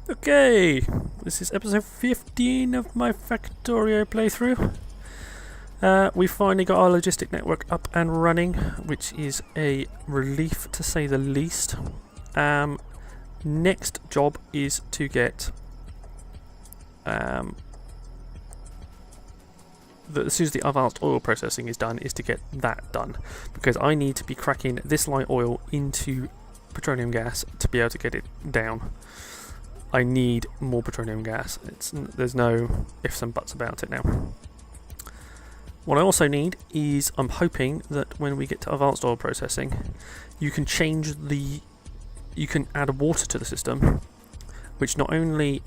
Okay, this is episode 15 of my Factorio playthrough. We finally got our logistic network up and running, which is a relief to say the least. Next job is to get as soon as the advanced oil processing is done, is to get that done, because I need to be cracking this light oil into petroleum gas to be able to get it down. I need more petroleum gas. There's no ifs and buts about it now. What I also need is, I'm hoping that when we get to advanced oil processing, you can you can add water to the system, which not only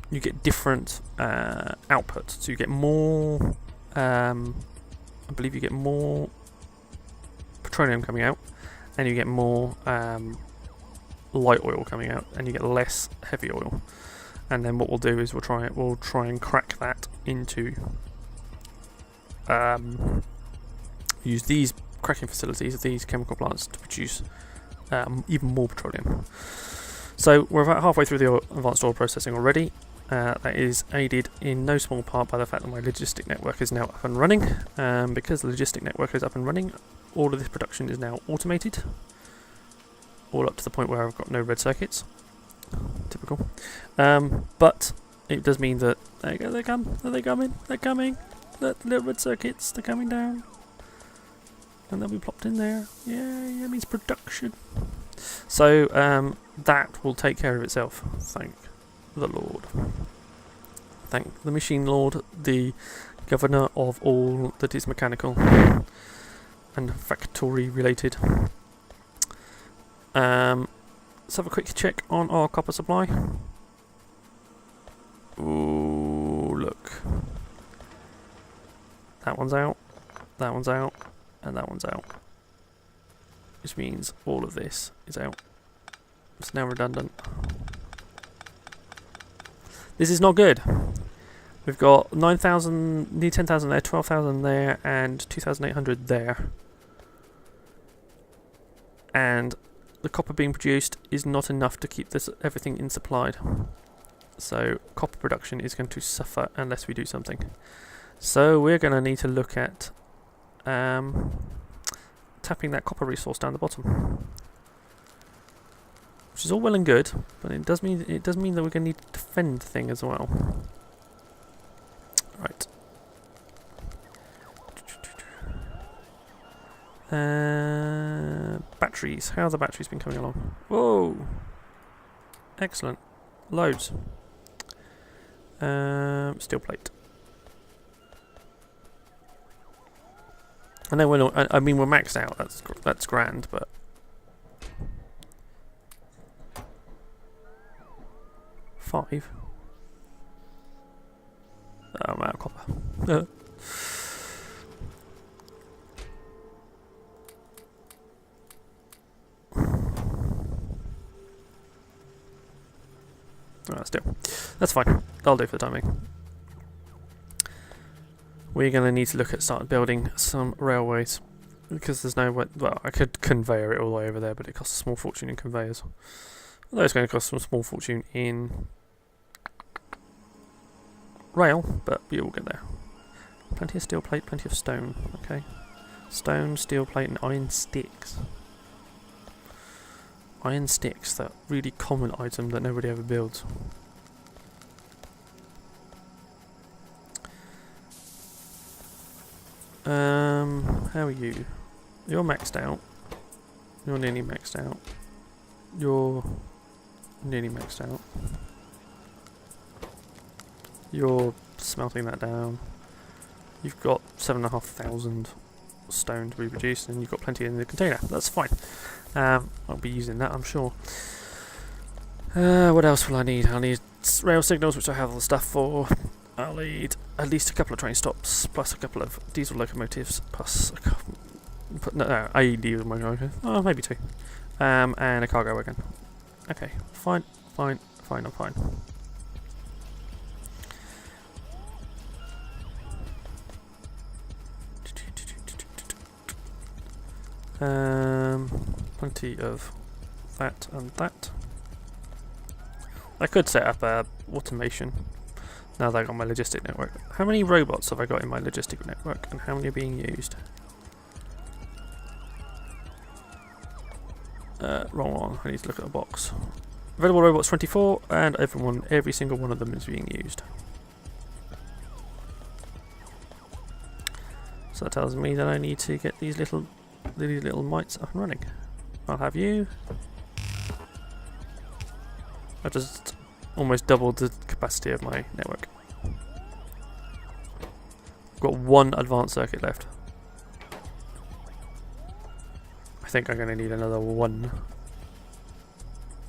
you get different output, so you get more. I believe you get more petroleum coming out, and you get more light oil coming out, and you get less heavy oil. And then what we'll do is we'll try and crack that into use these cracking facilities, these chemical plants, to produce even more petroleum. So we're about halfway through the advanced oil processing already. That is aided in no small part by the fact that my logistic network is now up and running. Because the logistic network is up and running, all of this production is now automated, all up to the point where I've got no red circuits. Typical. But it does mean that there you go, they come. Are they coming? They're coming. The little red circuits, they're coming down, and they'll be plopped in there. Yeah, it means production. So that will take care of itself. Thank the Lord. Thank the machine lord, the governor of all that is mechanical and factory related. Let's have a quick check on our copper supply. Ooh, look. That one's out, and that one's out. Which means all of this is out. It's now redundant. This is not good. We've got 9,000, nearly 10,000 there, 12,000 there, and 2,800 there. And the copper being produced is not enough to keep everything in supplied. So copper production is going to suffer unless we do something. So we're going to need to look at tapping that copper resource down the bottom, which is all well and good, but it does mean that we're going to need to defend the thing as well. Right. Batteries. How have the batteries been coming along? Whoa! Excellent. Loads. Steel plate. I know we're not, I mean, we're maxed out. That's grand, but five. Oh, I'm out of copper. Still, that's fine. That'll do for the timing. We're going to need to look at start building some railways, because there's no way. Well, I could conveyor it all the way over there, but it costs a small fortune in conveyors. Although it's going to cost some small fortune in rail, but we will get there. Plenty of steel plate, plenty of stone. Okay, stone, steel plate, and iron sticks. Iron sticks, that really common item that nobody ever builds. How are you? You're maxed out. You're nearly maxed out. You're nearly maxed out. You're smelting that down. You've got 7,500 stone to be produced, and you've got plenty in the container. That's fine. I'll be using that, I'm sure. What else will I need? I'll need rail signals, which I have all the stuff for. I'll need at least a couple of train stops, plus a couple of diesel locomotives, plus a couple... I diesel locomotives. Oh, maybe two. And a cargo wagon. Okay, fine. I'm fine. Plenty of that and that. I could set up a automation now that I got my logistic network. How many robots have I got in my logistic network, and how many are being used? Wrong one. I need to look at the box. Available robots 24, and every single one of them is being used. So that tells me that I need to get these little mites up and running. I'll have you. I've just almost doubled the capacity of my network. I've got one advanced circuit left. I think I'm going to need another one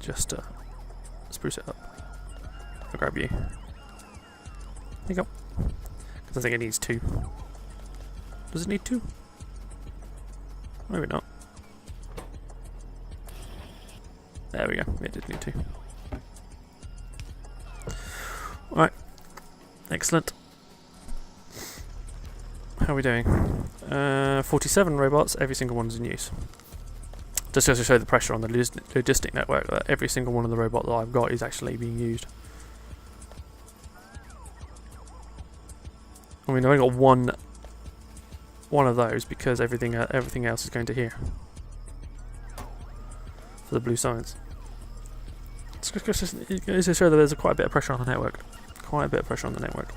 just to spruce it up. I'll grab you. There you go. Because I think it needs 2. Does it need 2? Maybe not. There we go. It did need 2. Right. Excellent. How are we doing? 47 robots, every single one's in use. Just to show the pressure on the logistic network that every single one of the robots that I've got is actually being used. I mean, I've only got one of those because everything else is going to here for the blue science. It's to show that there's quite a bit of pressure on the network. Quite a bit of pressure on the network.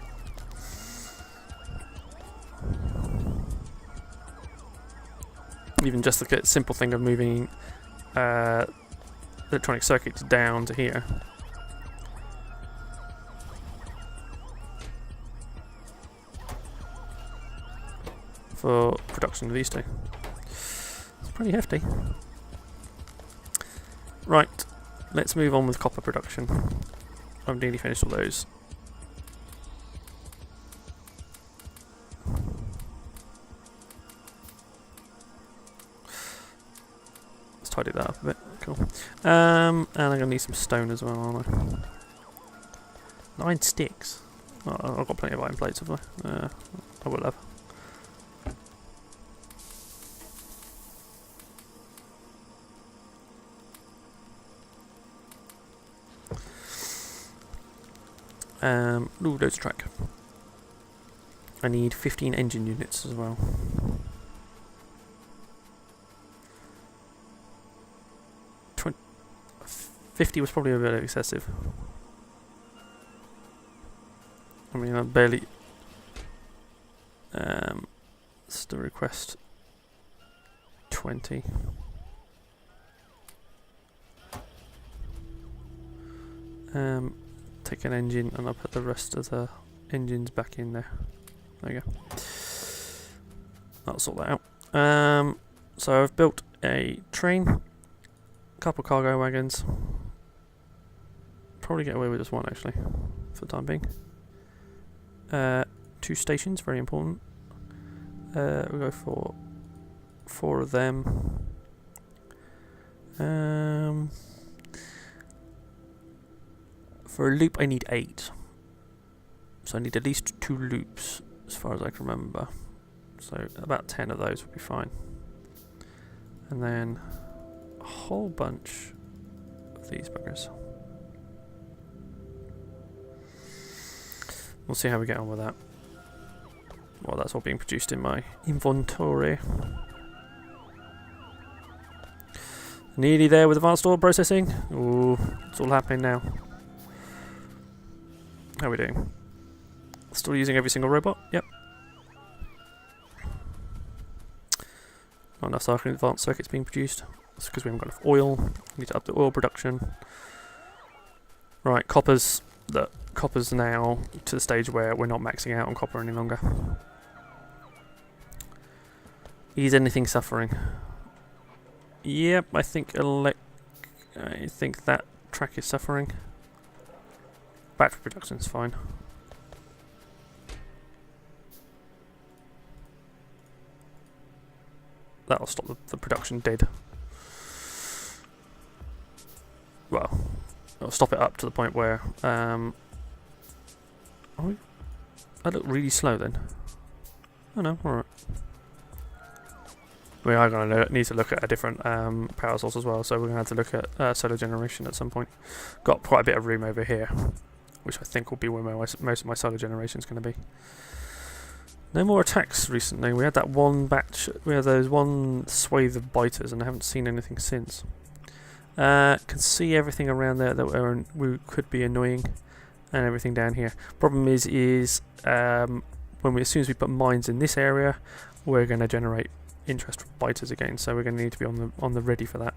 Even just the simple thing of moving electronic circuits down to here. For production of these two. It's pretty hefty. Right, let's move on with copper production. I've nearly finished all those. Let's tidy that up a bit. Cool. And I'm going to need some stone as well, aren't I? 9 sticks. Oh, I've got plenty of iron plates, have I? I will have. Ooh, loads of track. I need 15 engine units as well. 50 was probably a bit excessive. I mean, I barely... still request 20. Take an engine and I'll put the rest of the engines back in there. There you go. That'll sort that out. So I've built a train, a couple cargo wagons. Probably get away with just one actually, for the time being. 2 stations, very important. We'll go for 4 of them. For a loop I need 8. So I need at least 2 loops as far as I can remember. So about 10 of those would be fine. And then a whole bunch of these buggers. We'll see how we get on with that. Well, that's all being produced in my inventory. Nearly there with advanced oil processing. Ooh, it's all happening now. How are we doing? Still using every single robot? Yep. Not enough advanced circuits being produced. That's because we haven't got enough oil. We need to up the oil production. Right, copper's now to the stage where we're not maxing out on copper any longer. Is anything suffering? Yep, I think that track is suffering. Battery production's fine. That'll stop the production dead. Well, it'll stop it up to the point where I look really slow then. Oh no, alright. We are going to need to look at a different power source as well, so we're going to have to look at solar generation at some point. Got quite a bit of room over here, which I think will be where most of my solar generation is going to be. No more attacks recently. We had that one batch, we had those one swathe of biters, and I haven't seen anything since. Can see everything around there that could be annoying, and everything down here. Problem is as soon as we put mines in this area, we're going to generate interest from biters again, so we're going to need to be on the ready for that.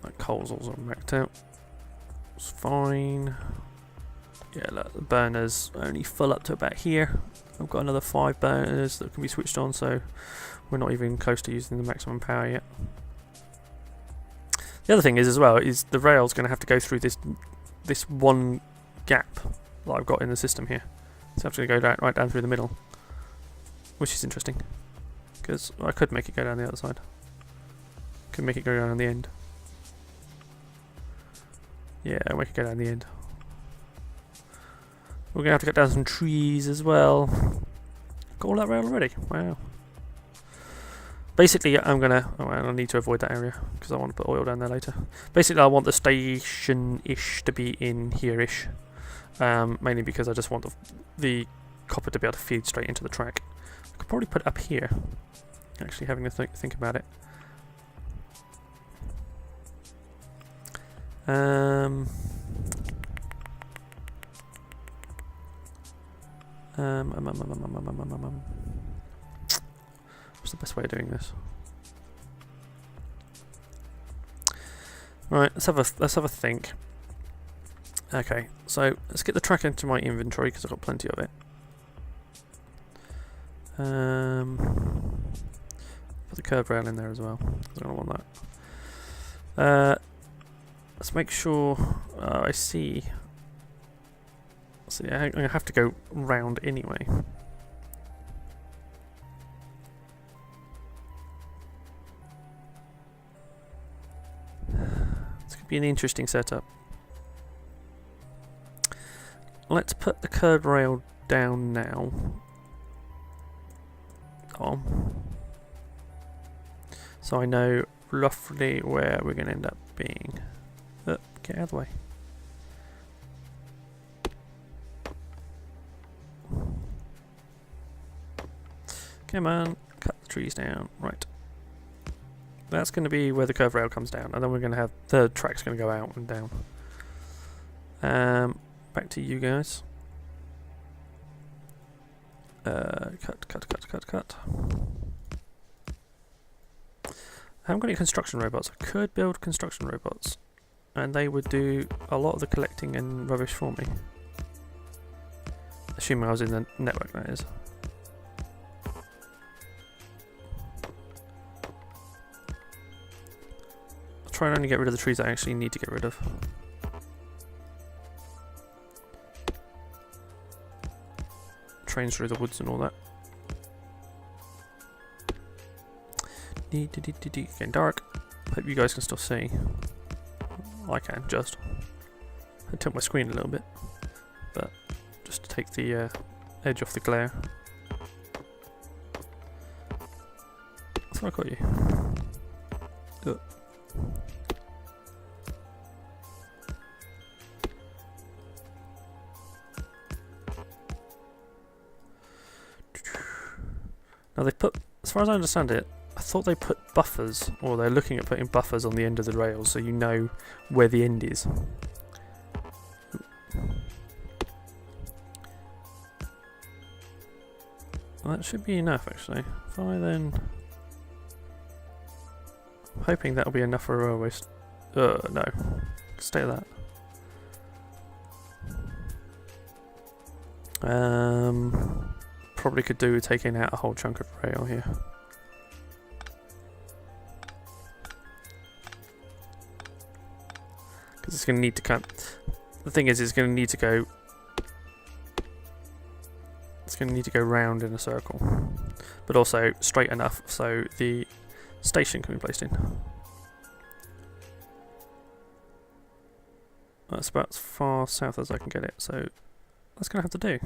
That coal's also maxed out. It's fine. Yeah, look, the burners only full up to about here. I've got another 5 burners that can be switched on, so we're not even close to using the maximum power yet. The other thing is as well is the rail's going to have to go through this one gap that I've got in the system here. It's actually going to go right down through the middle, which is interesting because I could make it go down the other side. Could make it go down the end. Yeah, I'll make it go down the end. We're going to have to cut down some trees as well. Got all that rail already? Wow. Basically, I'm going to... Oh, I need to avoid that area because I want to put oil down there later. Basically, I want the station-ish to be in here-ish. Mainly because I just want the copper to be able to feed straight into the track. I could probably put it up here. Actually, having to think about it. What's the best way of doing this? Right, let's have a think. Okay, so let's get the track into my inventory because I've got plenty of it. Put the curb rail in there as well. I don't want that. Let's make sure. I see. See, I'm gonna have to go round anyway. It's gonna be an interesting setup. Let's put the curb rail down now. So I know roughly where we're going to end up being. Get out of the way. Come on, cut the trees down. Right. That's going to be where the curve rail comes down, and then we're going to have the track's going to go out and down. Back to you guys. Cut. I haven't got any construction robots. I could build construction robots, and they would do a lot of the collecting and rubbish for me. Assuming I was in the network, that is. I'll try and only get rid of the trees I actually need to get rid of. Trains through the woods and all that. Getting dark. Hope you guys can still see. I can just. I tilt my screen a little bit, but just to take the edge off the glare. So I got you. Ugh. Now they put, as far as I understand it, I thought they put buffers, or they're looking at putting buffers on the end of the rails so you know where the end is. Well, that should be enough actually. If I then... I'm hoping that'll be enough for a railway no. Stay at that. Probably could do with taking out a whole chunk of rail here. Because it's going to need to come. The thing is, it's going to need to go. It's going to need to go round in a circle, but also straight enough so the station can be placed in. That's about as far south as I can get it, so that's going to have to do.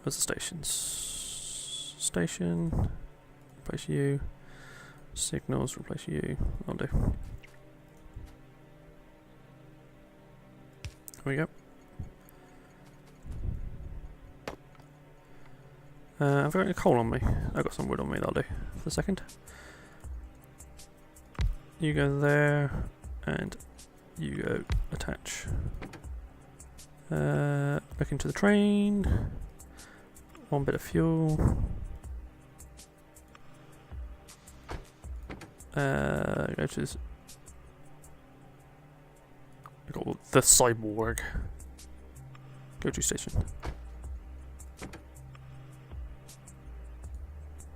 Where's the stations? Station. Replace you. Signals. Replace you. I'll do. There we go. I've got any coal on me. I've got some wood on me, that'll do for a second. You go there, and you go attach. Back into the train. One bit of fuel. Go to this. I got the cyborg. Go to station.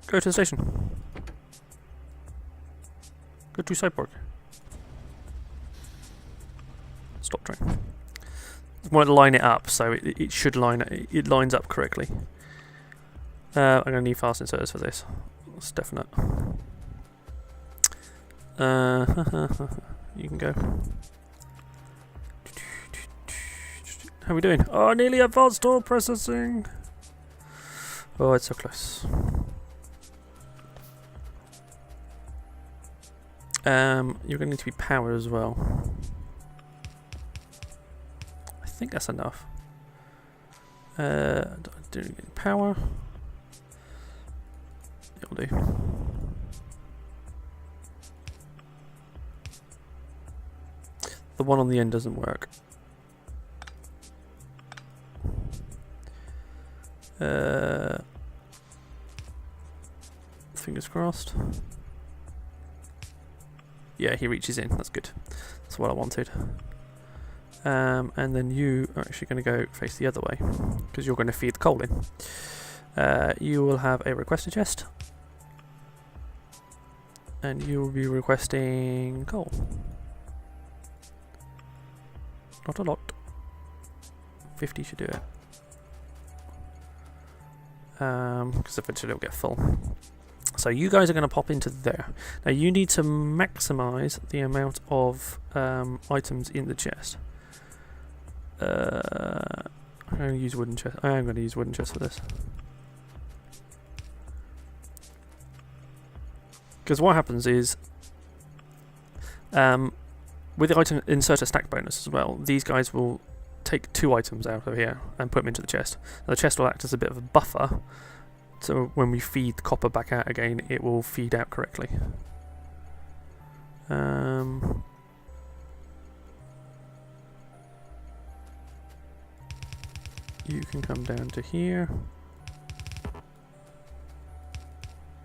Go to the station. Go to cyborg. Stop train. I want to line it up, so it should line it lines up correctly. I'm gonna need fast inserters for this. That's definite. You can go. How are we doing? Oh, nearly advanced store processing. Oh, it's so close. You're going to need to be powered as well. I think that's enough. Do power. It'll do. The one on the end doesn't work. Fingers crossed. Yeah, he reaches in. That's good. That's what I wanted. And then you are actually going to go face the other way because you're going to feed the coal in. You will have a requester chest, and you will be requesting coal. Not a lot. 50 should do it. Because eventually it'll get full. So you guys are going to pop into there. Now you need to maximize the amount of items in the chest. I'm going to use wooden chest. I am going to use wooden chest for this. Because what happens is, with the item inserter stack bonus as well, these guys will take 2 items out of here and put them into the chest. Now the chest will act as a bit of a buffer, so when we feed the copper back out again, it will feed out correctly. You can come down to here.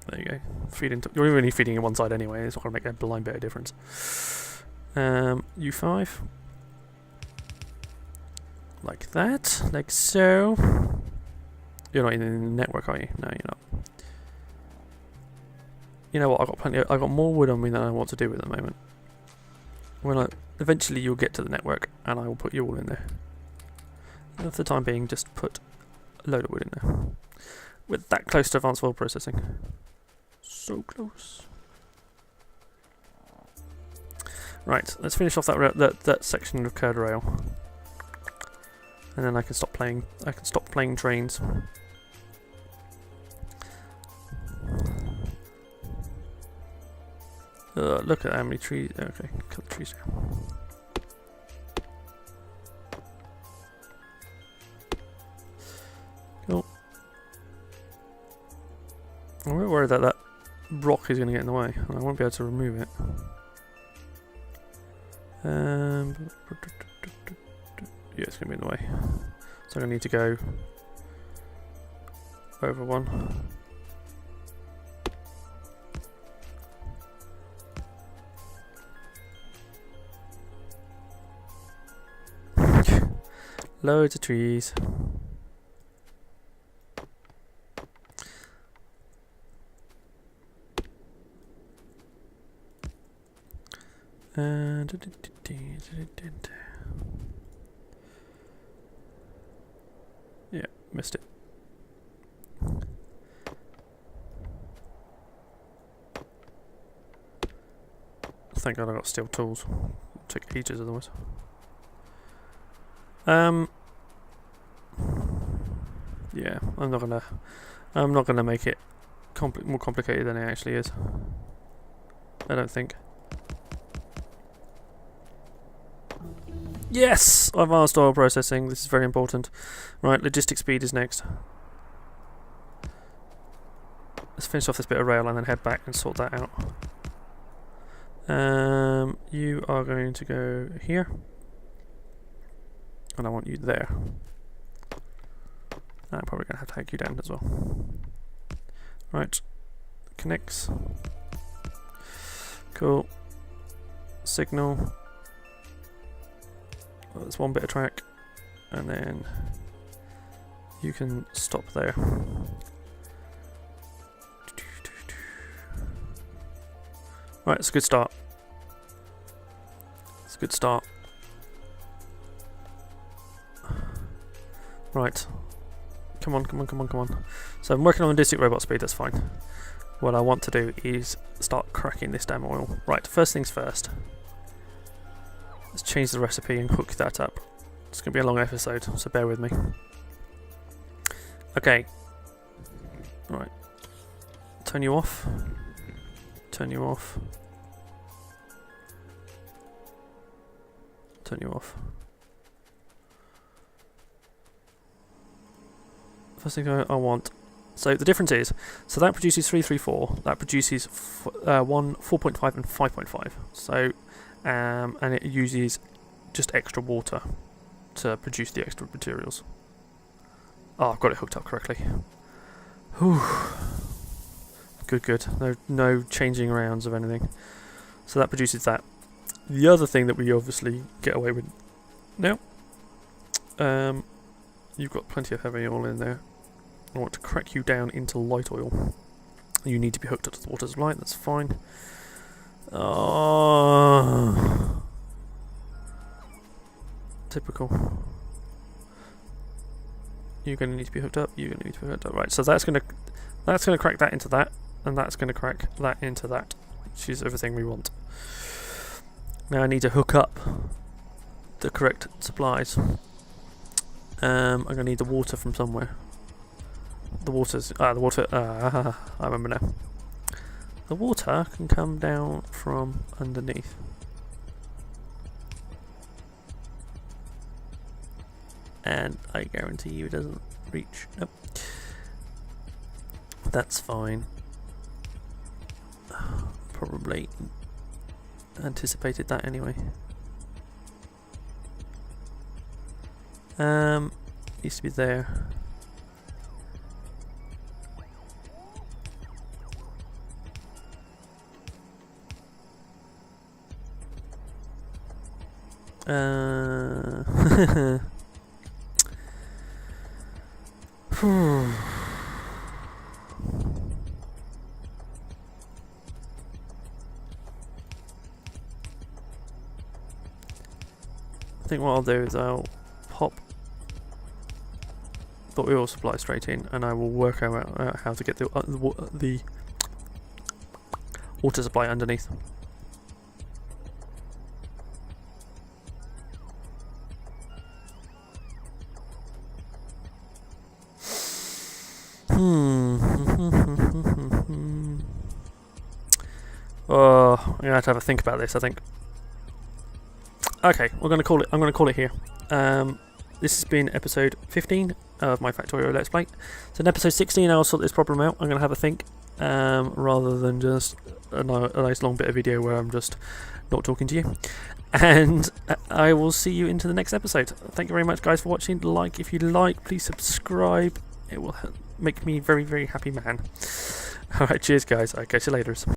There you go. Feed into. You're only feeding in one side anyway. It's not going to make a blind bit of difference. U5. Like that. Like so. You're not in the network, are you? No, you're not. You know what? I got more wood on me than I want to do at the moment. Eventually you'll get to the network, and I will put you all in there. And for the time being, just put a load of wood in there. We're that close to advanced world processing. So close. Right, let's finish off that section of curd rail, and then I can stop playing. I can stop playing trains. Look at how many trees. Okay, cut the trees down. Cool. I'm a bit worried that rock is going to get in the way, and I won't be able to remove it. Yeah, it's going to be in the way. So I'm going to need to go over one. Loads of trees. Yeah, missed it. Thank God I got steel tools. Took ages otherwise. Yeah, I'm not gonna make it more complicated than it actually is. I don't think. Yes! Advanced oil processing. This is very important. Right, logistic speed is next. Let's finish off this bit of rail and then head back and sort that out. You are going to go here. And I want you there. I'm probably going to have to hack you down as well. Right. Connects. Cool. Signal. Well, there's one bit of track. And then you can stop there. Right, it's a good start. It's a good start. Right. Come on, come on, come on, come on. So I'm working on logistic robot speed, that's fine. What I want to do is start cracking this damn oil. Right, first things first. Let's change the recipe and hook that up. It's going to be a long episode, so bear with me. Okay. Right. Turn you off. Turn you off. Turn you off. First thing I want. So the difference is, so that produces 334. That produces 4.5 and 5.5. So, and it uses just extra water to produce the extra materials. Oh, I've got it hooked up correctly. Whew. Good, good. No changing arounds of anything. So that produces that. The other thing that we obviously get away with now, you've got plenty of heavy oil in there. I want to crack you down into light oil. You need to be hooked up to the water supply, that's fine. Oh, typical. You're going to need to be hooked up, you're going to need to be hooked up. Right, so that's going to crack that into that, and that's going to crack that into that, which is everything we want. Now I need to hook up the correct supplies. I'm going to need the water from somewhere. The water's... I remember now. The water can come down from underneath. And I guarantee you it doesn't reach. Nope. That's fine. Probably anticipated that anyway. Used to be there. I think what I'll do is I'll pop the oil supply straight in, and I will work out how to get the water supply underneath. Oh, I'm gonna have to have a think about this, I think. Okay, I'm gonna call it here. This has been episode 15 of my Factorio Let's Play. So in episode 16 I'll sort this problem out. I'm gonna have a think, rather than just a nice long bit of video where I'm just not talking to you. And I will see you into the next episode. Thank you very much, guys, for watching. Like if you like, please subscribe. It will make me very, very happy man. Alright, cheers guys. I'll catch you later.